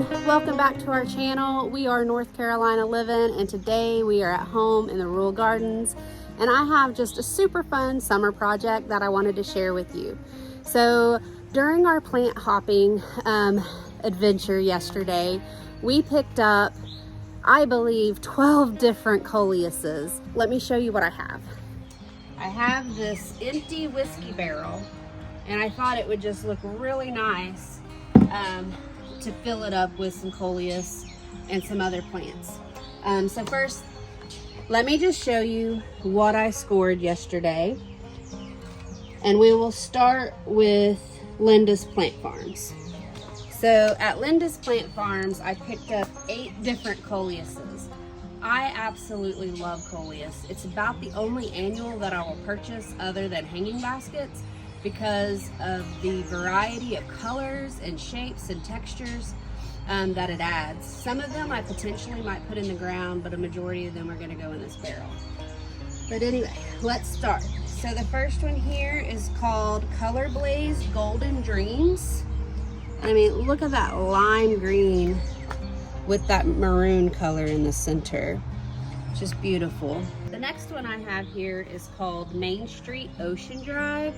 everyone, welcome back to our channel. We are North Carolina Living, and today we are at home in the Rural Gardens, and I have just a super fun summer project that I wanted to share with you. So during our plant hopping adventure yesterday, we picked up, I believe, 12 different Coleuses. Let me show you what I have. I have this empty whiskey barrel, and I thought it would just look really nice to fill it up with some Coleus and some other plants. So first, let me just show you what I scored yesterday. And we will start with Linda's Plant Farms. So at Linda's Plant Farms, I picked up 8 different Coleuses. I absolutely love Coleus. It's about the only annual that I will purchase other than hanging baskets, because of the variety of colors and shapes and textures that it adds. Some of them I potentially might put in the ground, but a majority of them are going to go in this barrel. But anyway, let's start. So the first one here is called Color Blaze Golden Dreams. I mean, look at that lime green with that maroon color in the center. Just beautiful. The next one I have here is called Main Street Ocean Drive.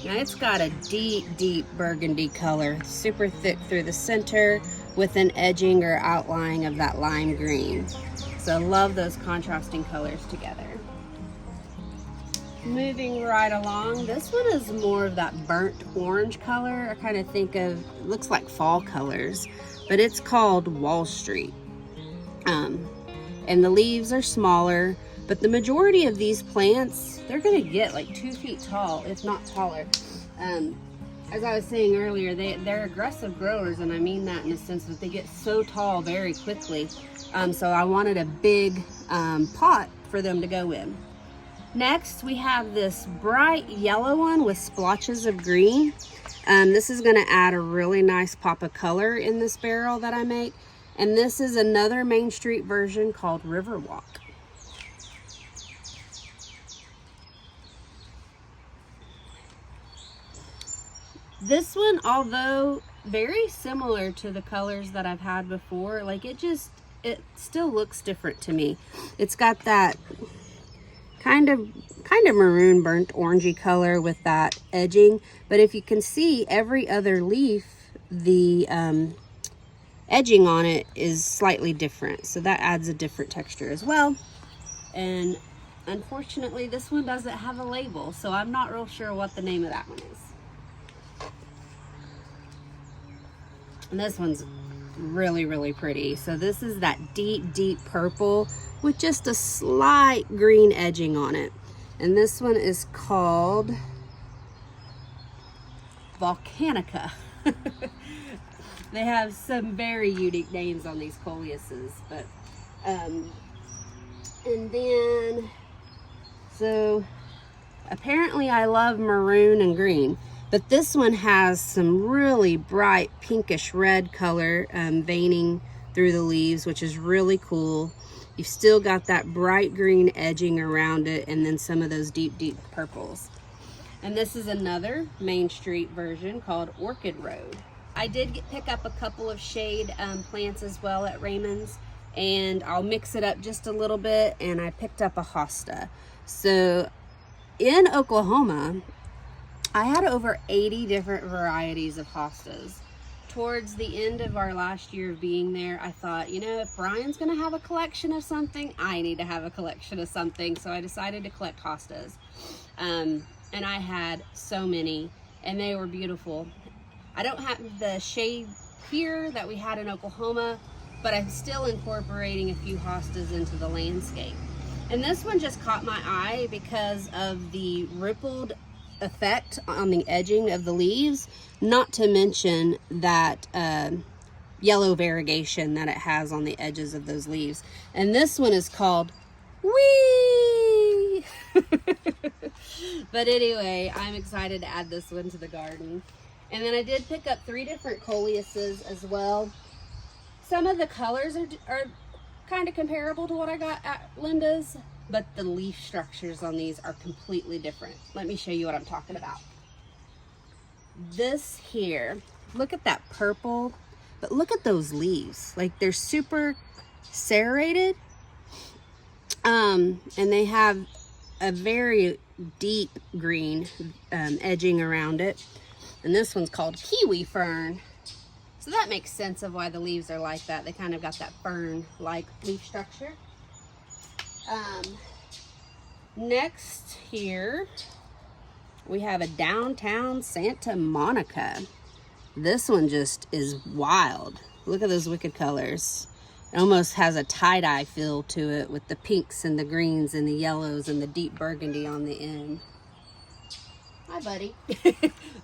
Now it's got a deep burgundy color, super thick through the center with an edging or outline of that lime green. So I love those contrasting colors together. Moving right along, this one is more of that burnt orange color. I kind of think of, looks like fall colors, but it's called Wall Street. And the leaves are smaller, but the majority of these plants, they're gonna get like 2 feet tall, if not taller. As I was saying earlier, they're aggressive growers, and I mean that in the sense that they get so tall very quickly. So I wanted a big pot for them to go in. Next, we have this bright yellow one with splotches of green. This is gonna add a really nice pop of color in this barrel that I make. And this is another Main Street version called Riverwalk. This one, although very similar to the colors that I've had before, like it still looks different to me. It's got that kind of maroon burnt orangey color with that edging, but if you can see, every other leaf, the edging on it is slightly different, so that adds a different texture as well. And unfortunately, this one doesn't have a label, so I'm not real sure what the name of that one is. And this one's really pretty. So this is that deep purple with just a slight green edging on it. And this one is called Volcanica. They have some very unique names on these Coleuses, but and then, so apparently I love maroon and green, but this one has some really bright pinkish red color veining through the leaves, which is really cool. You've still got that bright green edging around it, and then some of those deep purples. And this is another Main Street version called Orchid Road. I did pick up a couple of shade plants as well at Raymond's, and I'll mix it up just a little bit, and I picked up a hosta. So in Oklahoma, I had over 80 different varieties of hostas. Towards the end of our last year of being there, I thought, you know, if Brian's gonna have a collection of something, I need to have a collection of something. So I decided to collect hostas. And I had so many, and they were beautiful. I don't have the shade here that we had in Oklahoma, but I'm still incorporating a few hostas into the landscape. And this one just caught my eye because of the rippled effect on the edging of the leaves, not to mention that yellow variegation that it has on the edges of those leaves. And this one is called Wee! But anyway, I'm excited to add this one to the garden. And then I did pick up 3 different Coleuses as well. Some of the colors are kind of comparable to what I got at Linda's, but the leaf structures on these are completely different. Let me show you what I'm talking about. This here, look at that purple But look at those leaves. Like, they're super serrated. And they have a very deep green edging around it. And this one's called kiwi fern. So that makes sense of why the leaves are like that. They kind of got that fern-like leaf structure. Next here, we have a downtown Santa Monica. This one just is wild. Look at those wicked colors. It almost has a tie-dye feel to it with the pinks and the greens and the yellows and the deep burgundy on the end. Hi, Buddy.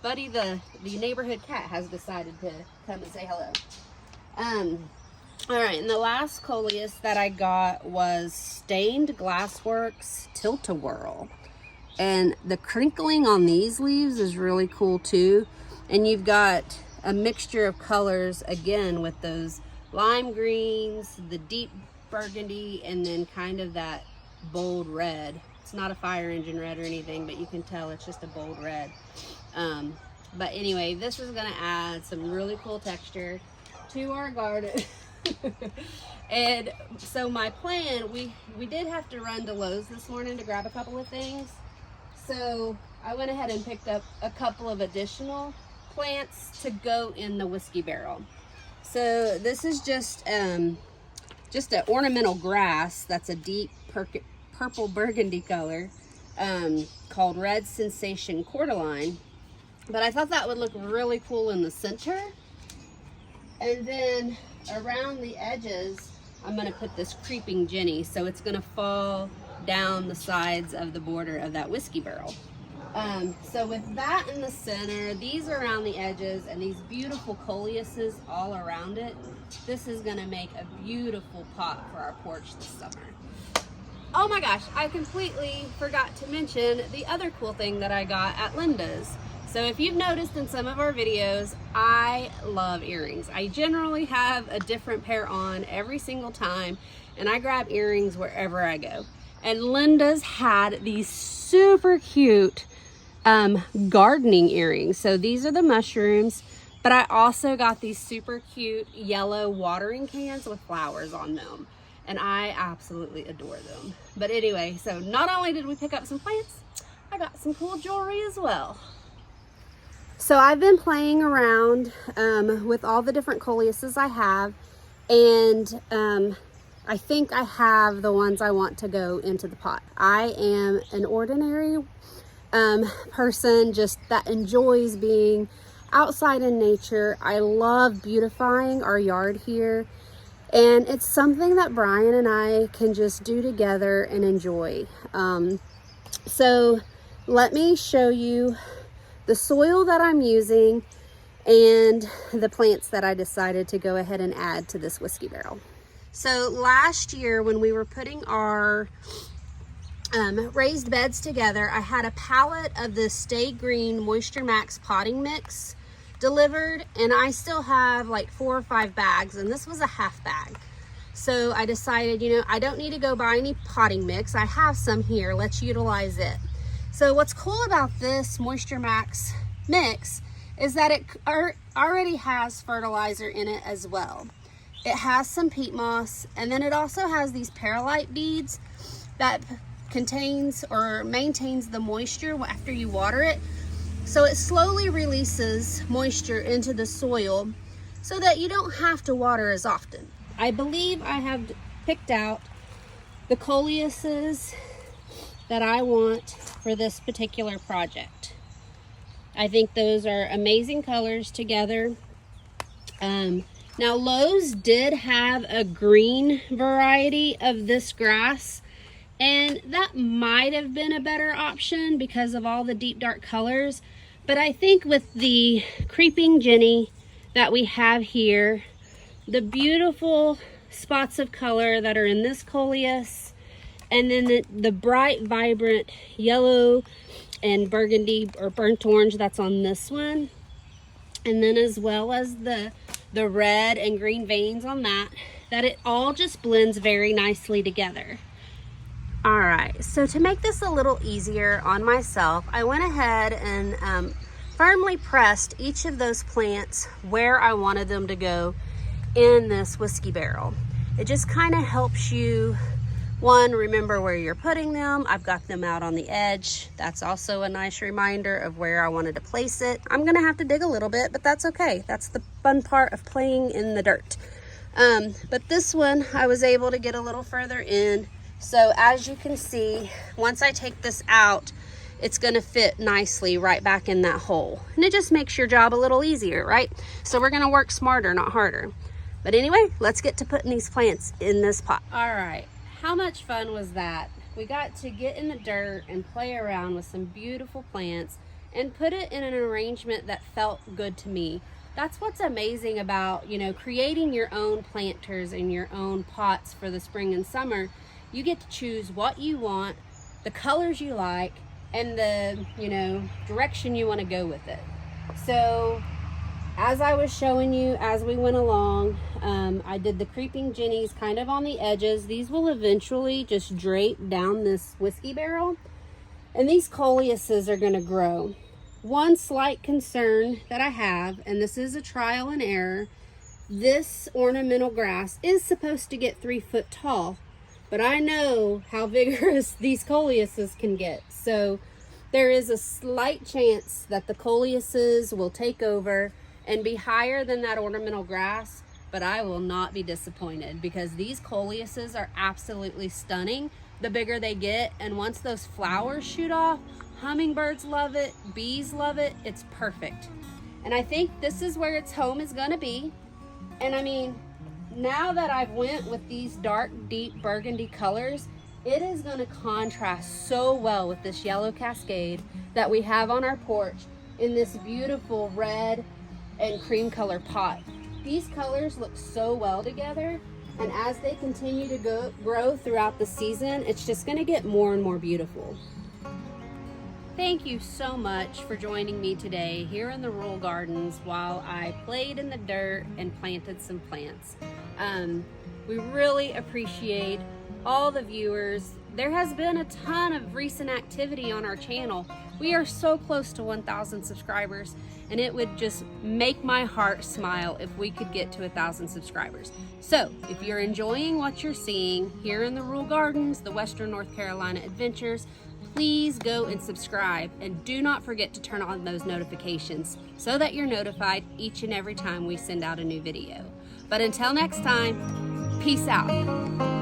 Buddy, the neighborhood cat, has decided to come and say hello. All right, and the last Coleus that I got was Stained Glassworks Tilt-A-Whirl. And the crinkling on these leaves is really cool too. And you've got a mixture of colors, again, with those lime greens, the deep burgundy, and then kind of that bold red. It's not a fire engine red or anything, but you can tell it's just a bold red. But anyway, this is gonna add some really cool texture to our garden. And so my plan, we did have to run to Lowe's this morning to grab a couple of things. So I went ahead and picked up a couple of additional plants to go in the whiskey barrel. So this is just an ornamental grass that's a deep purple burgundy color, called Red Sensation Cordyline. But I thought that would look really cool in the center. And then around the edges, I'm going to put this creeping Jenny, so it's going to fall down the sides of the border of that whiskey barrel. So with that in the center, these around the edges, and these beautiful Coleuses all around it, this is going to make a beautiful pot for our porch this summer. Oh my gosh, I completely forgot to mention the other cool thing that I got at Linda's. So if you've noticed in some of our videos, I love earrings. I generally have a different pair on every single time, and I grab earrings wherever I go. And Linda's had these super cute gardening earrings. So these are the mushrooms, but I also got these super cute yellow watering cans with flowers on them. And I absolutely adore them. But anyway, so not only did we pick up some plants, I got some cool jewelry as well. So I've been playing around with all the different Coleuses I have, and I think I have the ones I want to go into the pot. I am an ordinary person just that enjoys being outside in nature. I love beautifying our yard here, and it's something that Brian and I can just do together and enjoy. So let me show you the soil that I'm using and the plants that I decided to go ahead and add to this whiskey barrel. So last year when we were putting our raised beds together, I had a pallet of the Stay Green Moisture Max potting mix delivered, and I still have like 4 or 5 bags, and this was a half bag. So I decided, you know, I don't need to go buy any potting mix. I have some here, let's utilize it. So what's cool about this Moisture Max mix is that it already has fertilizer in it as well. It has some peat moss, and then it also has these perlite beads that contains or maintains the moisture after you water it. So it slowly releases moisture into the soil so that you don't have to water as often. I believe I have picked out the Coleuses that I want for this particular project. I think those are amazing colors together. Now Lowe's did have a green variety of this grass, and that might have been a better option because of all the deep dark colors. But I think with the creeping Jenny that we have here, the beautiful spots of color that are in this Coleus, and then the bright, vibrant yellow and burgundy or burnt orange that's on this one, and then as well as the red and green veins on that it all just blends very nicely together. All right, so to make this a little easier on myself, I went ahead and firmly pressed each of those plants where I wanted them to go in this whiskey barrel. It just kind of helps you, one, remember where you're putting them. I've got them out on the edge. That's also a nice reminder of where I wanted to place it. I'm gonna have to dig a little bit, but that's okay. That's the fun part of playing in the dirt. But this one, I was able to get a little further in. So as you can see, once I take this out, it's gonna fit nicely right back in that hole. And it just makes your job a little easier, right? So we're gonna work smarter, not harder. But anyway, let's get to putting these plants in this pot. All right, how much fun was that? We got to get in the dirt and play around with some beautiful plants and put it in an arrangement that felt good to me. That's what's amazing about, you know, creating your own planters and your own pots for the spring and summer. You get to choose what you want, the colors you like, and the, you know, direction you want to go with it. So as I was showing you as we went along, I did the creeping jennies kind of on the edges. These will eventually just drape down this whiskey barrel, and these Coleuses are going to grow. One slight concern that I have, and this is a trial and error, this ornamental grass is supposed to get 3 foot tall, but I know how vigorous these Coleuses can get. So there is a slight chance that the Coleuses will take over and be higher than that ornamental grass, but I will not be disappointed because these Coleuses are absolutely stunning the bigger they get. And once those flowers shoot off, hummingbirds love it, bees love it, it's perfect. And I think this is where its home is gonna be. And I mean, now that I've went with these dark, deep burgundy colors, it is gonna contrast so well with this yellow cascade that we have on our porch in this beautiful red and cream color pot. These colors look so well together, and as they continue to grow throughout the season, it's just gonna get more and more beautiful. Thank you so much for joining me today here in the Rural Gardens while I played in the dirt and planted some plants. We really appreciate all the viewers. There has been a ton of recent activity on our channel. We are so close to 1,000 subscribers, and it would just make my heart smile if we could get to 1,000 subscribers. So if you're enjoying what you're seeing here in the Rural Gardens, the Western North Carolina Adventures, please go and subscribe, and do not forget to turn on those notifications so that you're notified each and every time we send out a new video. But until next time, peace out.